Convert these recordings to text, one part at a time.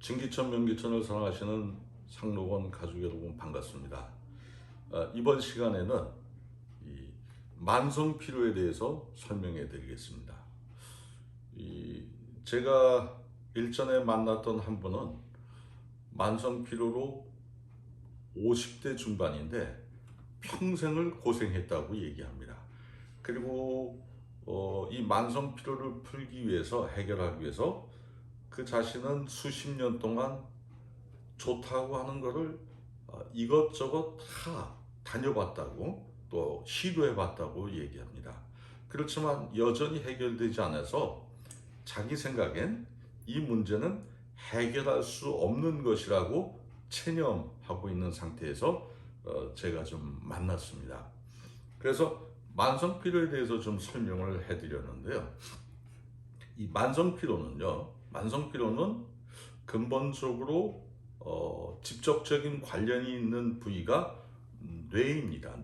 진기천 명기천을 사랑하시는 상록원 가족 여러분 반갑습니다. 이번 시간에는 이 만성 피로에 대해서 설명해 드리겠습니다. 제가 일전에 만났던 한 분은 만성 피로로 50대 중반인데 평생을 고생했다고 얘기합니다. 그리고 이 만성 피로를 풀기 위해서, 해결하기 위해서 그 자신은 수십 년 동안 좋다고 하는 거를 이것저것 다 다녀봤다고, 또 시도해봤다고 얘기합니다. 그렇지만 여전히 해결되지 않아서 자기 생각엔 이 문제는 해결할 수 없는 것이라고 체념하고 있는 상태에서 제가 좀 만났습니다. 그래서 만성 피로에 대해서 좀 설명을 해드렸는데요. 이 만성 피로는 근본적으로 직접적인 관련이 있는 부위가 뇌입니다.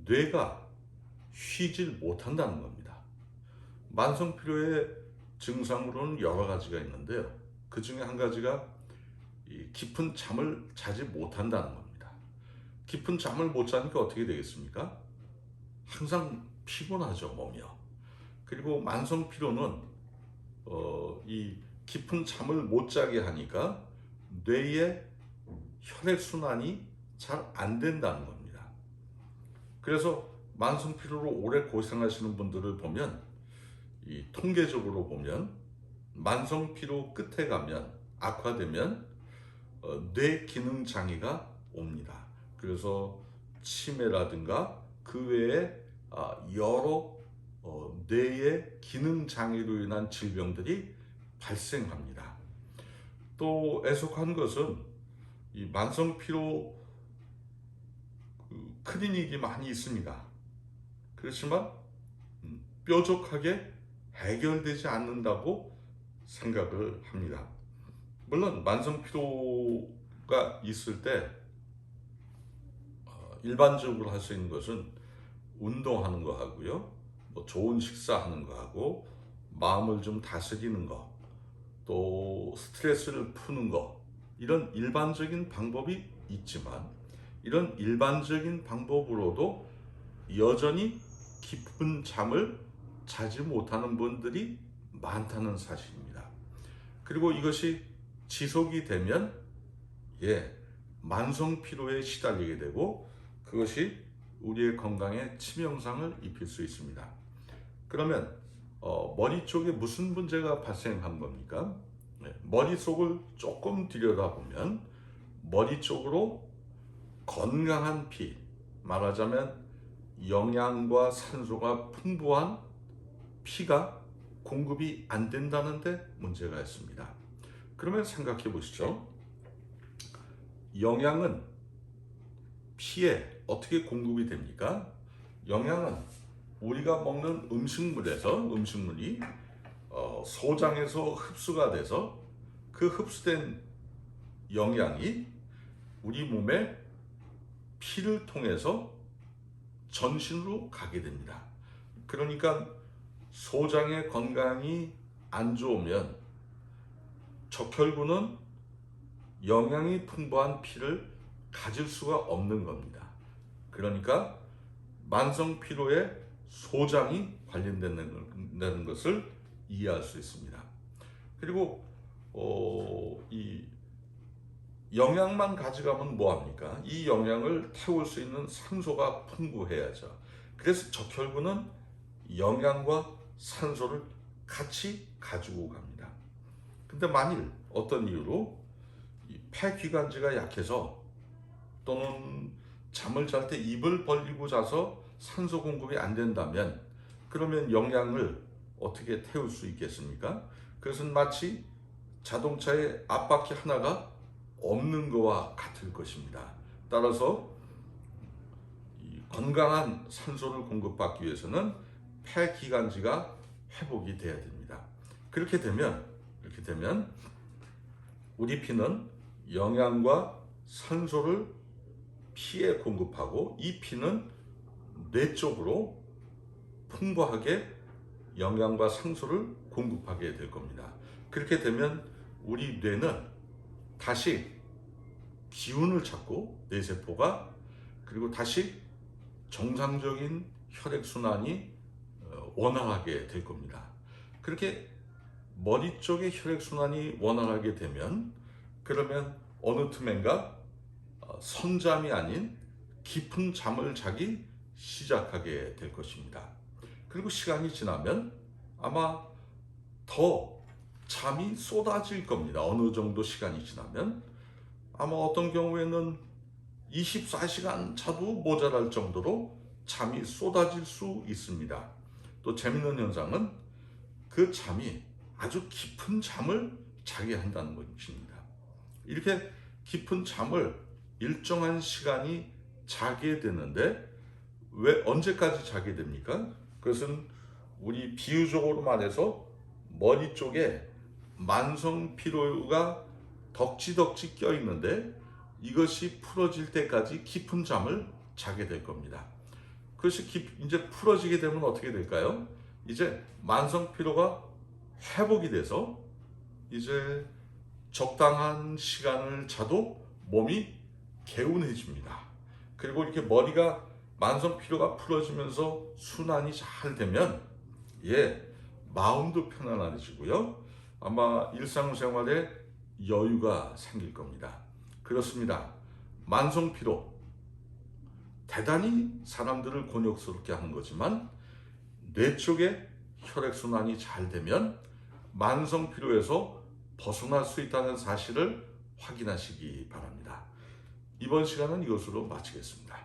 뇌가 쉬질 못한다는 겁니다. 만성 피로의 증상으로는 여러 가지가 있는데요. 그 중에 한 가지가 깊은 잠을 자지 못한다는 겁니다. 깊은 잠을 못 자니까 어떻게 되겠습니까? 항상 피곤하죠, 몸이요. 그리고 만성 피로는 이 깊은 잠을 못 자게 하니까 뇌의 혈액 순환이 잘 안 된다는 겁니다. 그래서 만성 피로로 오래 고생하시는 분들을 보면, 이 통계적으로 보면 만성 피로 끝에 가면, 악화되면 뇌 기능 장애가 옵니다. 그래서 치매라든가 그 외에 여러 뇌의 기능 장애로 인한 질병들이 발생합니다. 또 애석한 것은 이 만성 피로 클리닉이 많이 있습니다. 그렇지만 뾰족하게 해결되지 않는다고 생각을 합니다. 물론 만성 피로가 있을 때 일반적으로 할 수 있는 것은 운동하는 거 하고요, 뭐 좋은 식사하는 거 하고, 마음을 좀 다스리는 거, 또 스트레스를 푸는 거, 이런 일반적인 방법이 있지만, 이런 일반적인 방법으로도 여전히 깊은 잠을 자지 못하는 분들이 많다는 사실입니다. 그리고 이것이 지속이 되면 만성 피로에 시달리게 되고, 그것이 우리의 건강에 치명상을 입힐 수 있습니다. 그러면 머리 쪽에 무슨 문제가 발생한 겁니까? 머릿속을 조금 들여다보면 머리 쪽으로 건강한 피, 말하자면 영양과 산소가 풍부한 피가 공급이 안 된다는 데 문제가 있습니다. 그러면 생각해 보시죠. 영양은 피에 어떻게 공급이 됩니까? 영양은 우리가 먹는 음식물이 소장에서 흡수가 돼서 그 흡수된 영양이 우리 몸에 피를 통해서 전신으로 가게 됩니다. 그러니까 소장의 건강이 안 좋으면 적혈구는 영양이 풍부한 피를 가질 수가 없는 겁니다. 그러니까 만성 피로에 소장이 관련된다는 것을 이해할 수 있습니다. 그리고 이 영양만 가져가면 뭐합니까? 이 영양을 태울 수 있는 산소가 풍부해야죠. 그래서 적혈구는 영양과 산소를 같이 가지고 갑니다. 근데 만일 어떤 이유로 이 폐기관지가 약해서, 또는 잠을 잘 때 입을 벌리고 자서 산소 공급이 안 된다면, 그러면 영양을 어떻게 태울 수 있겠습니까? 그것은 마치 자동차의 앞바퀴 하나가 없는 것과 같을 것입니다. 따라서 이 건강한 산소를 공급받기 위해서는 폐기관지가 회복이 돼야 됩니다. 그렇게 되면 우리 피는 영양과 산소를 피에 공급하고, 이 피는 뇌 쪽으로 풍부하게 영양과 산소를 공급하게 될 겁니다. 그렇게 되면 우리 뇌는 다시 기운을 찾고 뇌세포가 그리고 다시 정상적인 혈액순환이 원활하게 될 겁니다. 그렇게 머리 쪽의 혈액순환이 원활하게 되면 그러면 어느 틈엔가 선잠이 아닌 깊은 잠을 자기 시작하게 될 것입니다. 그리고 시간이 지나면 아마 더 잠이 쏟아질 겁니다. 어느 정도 시간이 지나면 아마 어떤 경우에는 24시간 자도 모자랄 정도로 잠이 쏟아질 수 있습니다. 또 재밌는 현상은 그 잠이 아주 깊은 잠을 자게 한다는 것입니다. 이렇게 깊은 잠을 일정한 시간이 자게 되는데 왜 언제까지 자게 됩니까? 그것은 우리 비유적으로 말해서 머리 쪽에 만성 피로가 덕지덕지 껴 있는데 이것이 풀어질 때까지 깊은 잠을 자게 될 겁니다. 그것이 이제 풀어지게 되면 어떻게 될까요? 이제 만성 피로가 회복이 돼서 이제 적당한 시간을 자도 몸이 개운해집니다. 그리고 이렇게 머리가 만성 피로가 풀어지면서 순환이 잘 되면 마음도 편안해지고요. 아마 일상생활에 여유가 생길 겁니다. 그렇습니다. 만성 피로 대단히 사람들을 곤욕스럽게 하는 거지만 뇌 쪽에 혈액순환이 잘 되면 만성 피로에서 벗어날 수 있다는 사실을 확인하시기 바랍니다. 이번 시간은 이것으로 마치겠습니다.